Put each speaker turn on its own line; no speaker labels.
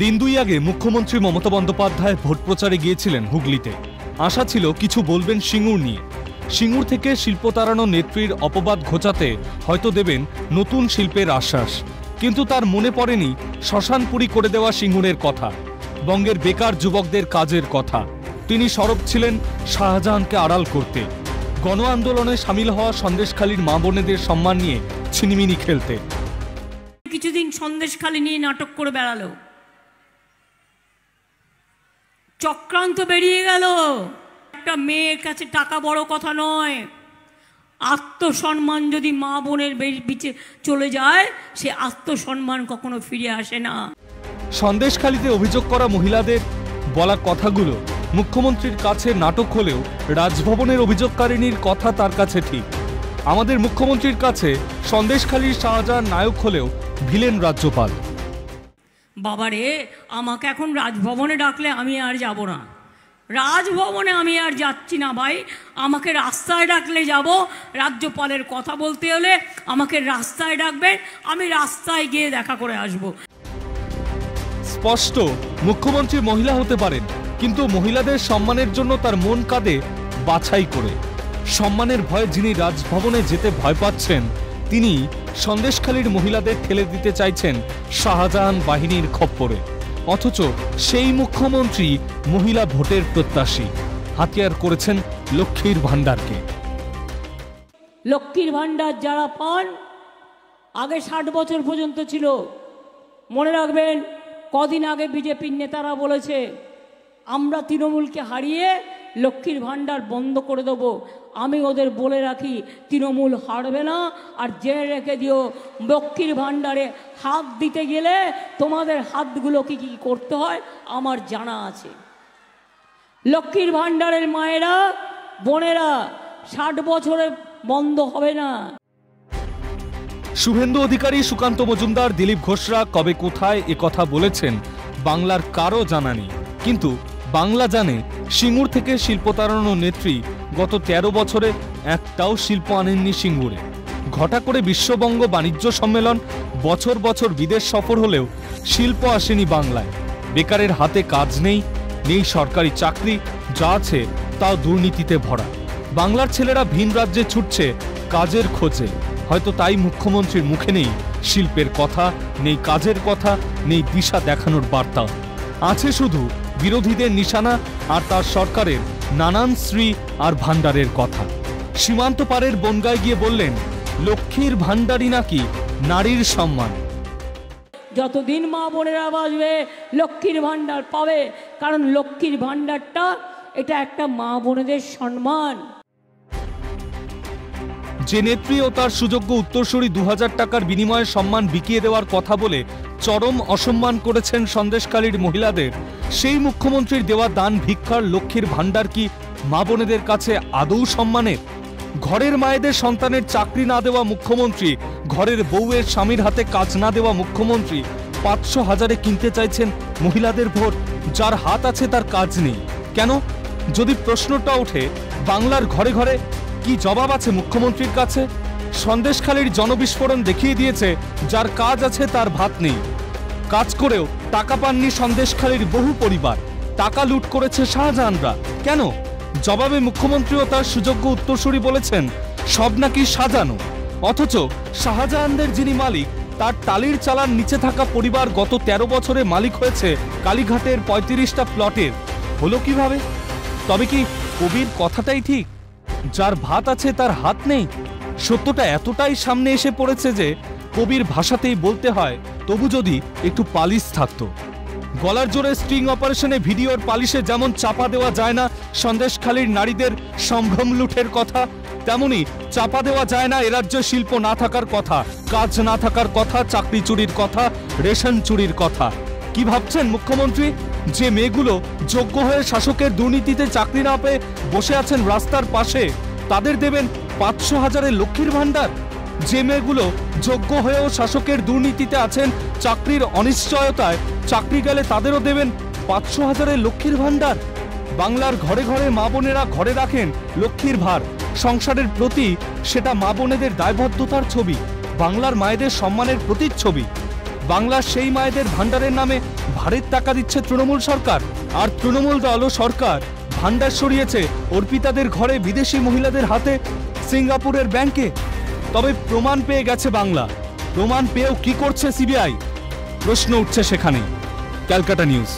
দিন দুই আগে মুখ্যমন্ত্রী মমতা বন্দ্যোপাধ্যায় ভোট প্রচারে গিয়েছিলেন হুগলিতে। আশা ছিল কিছু বলবেন সিঙ্গুর নিয়ে। সিঙ্গুর থেকে শিল্প তাড়ানো নেত্রীর অপবাদ ঘোচাতে হয়তো দেবেন নতুন শিল্পের আশ্বাস, কিন্তু তার মনে পড়েনি শ্মশানপুরী করে দেওয়া সিঙ্গুরের কথা, বঙ্গের বেকার যুবকদের কাজের কথা। তিনি সরব ছিলেন শাহজাহানকে আড়াল করতে, গণ আন্দোলনে সামিল হওয়া সন্দেশখালীর মা বোনেদের সম্মান নিয়ে ছিনিমিনি খেলতে।
কিছুদিন সন্দেশখালী নিয়ে নাটক করে বেড়ালো, চক্রান্ত বেরিয়ে গেল। একটা মেয়ের কাছে টাকা বড় কথা নয়, আত্মসম্মান যদি মা বোনের বিচে চলে যায়, সে আত্মসম্মান কখনো ফিরে আসে না।
সন্দেশখালীতে অভিযোগ করা মহিলাদের বলা কথাগুলো মুখ্যমন্ত্রীর কাছে নাটক হলেও রাজভবনের অভিযোগকারিনীর কথা তার কাছে ঠিক। আমাদের মুখ্যমন্ত্রীর কাছে সন্দেশখালীর শাহজাহান নায়ক হলেও ভিলেন রাজ্যপাল।
বাবারে, আমাকে এখন রাজভবনে ডাকলে আমি আর যাব না, রাজভবনে আমি আর যাচ্ছি না ভাই। আমাকে রাস্তায় ডাকলে যাব। রাজ্যপালের কথা বলতে হলে আমাকে রাস্তায় ডাকবেন, আমি রাস্তায় গিয়ে দেখা করে আসব।
স্পষ্ট, মুখ্যমন্ত্রী মহিলা হতে পারেন, কিন্তু মহিলাদের সম্মানের জন্য তার মন কাঁদে বাছাই করে। সম্মানের ভয়ে যিনি রাজভবনে যেতে ভয় পাচ্ছেন, তিনি সন্দেশখালীর মহিলাদের ঠেলে দিতে চাইছেন শাহজাহান বাহিনীর খপ্পরে। অথচ সেই মুখ্যমন্ত্রী মহিলা ভোটের প্রত্যাশী, হাতিয়ার করেছেন লক্ষ্মীর ভান্ডারকে।
লক্ষ্মীর ভান্ডার যারা পান, আগে 60 বছর পর্যন্ত ছিল। মনে রাখবেন, কদিন আগে বিজেপির নেতারা বলেছে আমরা তৃণমূলকে হারিয়ে লক্ষ্মীর ভান্ডার বন্ধ করে দেব। আমি ওদের বলে রাখি, তৃণমূল হারবে না। আর জেনে রেখে দিও, লক্ষ্মীর ভান্ডারে হাত দিতে গেলে তোমাদের হাতগুলো কি কি করতে হয় আমার জানা আছে। লক্ষ্মীর ভান্ডারের মায়েরা বোনেরা 60 বছরে বন্ধ হবে না।
শুভেন্দু অধিকারী, সুকান্ত মজুমদার, দিলীপ ঘোষরা কবে কোথায় এ কথা বলেছেন বাংলার কারো জানা নেই, কিন্তু বাংলা জানে সিঙ্গুর থেকে শিল্প তাড়ানো নেত্রী গত 13 বছরে একটাও শিল্প আনেননি সিঙ্গুরে। ঘটা করে বিশ্ববঙ্গ বাণিজ্য সম্মেলন, বছর বছর বিদেশ সফর হলেও শিল্প আসেনি বাংলায়। বেকারের হাতে কাজ নেই, নেই সরকারি চাকরি, যা আছে তাও দুর্নীতিতে ভরা। বাংলার ছেলেরা ভিন রাজ্যে ছুটছে কাজের খোঁজে। হয়তো তাই মুখ্যমন্ত্রীর মুখে নেই শিল্পের কথা, নেই কাজের কথা, নেই দিশা দেখানোর বার্তা। আছে শুধু বিরোধীদের নিশানা আর তার সরকারের নানান শ্রী আর ভান্ডারের কথা। সীমান্ত পারের বনগায় গিয়ে বললেন লক্ষ্মীর ভান্ডারই নাকি নারীর সম্মান।
যতদিন মা বোনেরা বাঁচবে লক্ষ্মীর ভান্ডার পাবে, কারণ লক্ষ্মীর ভান্ডারটা এটা একটা মা বোনেদের সম্মান।
যে নেত্রী ও তার সুযোগ্য উত্তরসূরি 2000 টাকার বিনিময়ে সম্মান বিকিয়ে দেওয়ার কথা বলে চরম অসম্মান করেছেন সন্দেশখালীর মহিলাদের, সেই মুখ্যমন্ত্রীর দেওয়া দান ভিক্ষার লক্ষ্মীর ভান্ডার কি মা বোনেদের কাছে আদৌ সম্মানের? ঘরের মায়েদের সন্তানের চাকরি না দেওয়া মুখ্যমন্ত্রী, ঘরের বউয়ের স্বামীর হাতে কাজ না দেওয়া মুখ্যমন্ত্রী 500,000-এ কিনতে চাইছেন মহিলাদের ভোট। যার হাত আছে তার কাজ নেই কেন? যদি প্রশ্নটা ওঠে, বাংলার ঘরে ঘরে কি জবাব আছে মুখ্যমন্ত্রীর কাছে? সন্দেশখালীর জনবিস্ফোরণ দেখিয়ে দিয়েছে যার কাজ আছে তার ভাত নেই। কাজ করেও টাকা পাননি সন্দেশখালীর বহু পরিবার, টাকা লুট করেছে শাহজাহানরা। কেন? জবাবে মুখ্যমন্ত্রী ও তার সুযোগ্য উত্তরসূরি বলেছেন সব নাকি সাজানো। অথচ শাহজাহানদের যিনি মালিক, তার টালির চালার নিচে থাকা পরিবার গত 13 বছরে মালিক হয়েছে কালীঘাটের 35টা প্লটের। হলো কিভাবে? তবে কি কবির কথাটাই ঠিক, যার ভাত আছে তার হাত নেই? সত্যটা এতটাই সামনে এসে পড়েছে যে কবির ভাষাতেই বলতে হয়, তবু যদি একটু পালিশ থাকতো। গলার জোরে স্ট্রিং অপারেশনে ভিডিওর পালিশে যেমন চাপা দেওয়া যায় না সন্দেশখালীর নারীদের সম্ভ্রম লুঠের কথা, তেমনি চাপা দেওয়া যায় না এরাজ্যে শিল্প না থাকার কথা, কাজ না থাকার কথা, চাকরি চুরির কথা, রেশন চুরির কথা। কি ভাবছেন মুখ্যমন্ত্রী, যে মেয়েগুলো যোগ্য হয়ে শাসকের দুর্নীতিতে চাকরি না পেয়ে বসে আছেন রাস্তার পাশে, তাদের দেবেন 500,000-এর লক্ষ্মীর ভান্ডার? যে মেয়েগুলো যোগ্য হয়েও শাসকের দুর্নীতিতে আছেন, চাকরির অনিশ্চয়তায় চাকরি গেলে তাদেরও দেবেন 500,000-এর লক্ষ্মীর ভান্ডার? বাংলার ঘরে ঘরে মা বোনেরা ঘরে রাখেন লক্ষ্মীর ভার, সংসারের প্রতি সেটা মা বোনেদের দায়বদ্ধতার ছবি, বাংলার মায়েদের সম্মানের প্রতিচ্ছবি। বাংলার সেই মায়েদের ভান্ডারের নামে ভাড়ের টাকা দিচ্ছে তৃণমূল সরকার। আর তৃণমূল দল ও সরকার ভান্ডার সরিয়েছে অর্পিতাদের ঘরে বিদেশি মহিলাদের হাতে সিঙ্গাপুরের ব্যাংকে। তবে প্রমাণ পেয়ে গেছে বাংলা, প্রমাণ পেয়েও কি করছে সিবিআই? প্রশ্ন উঠছে সেখানেই। ক্যালকাটা নিউজ।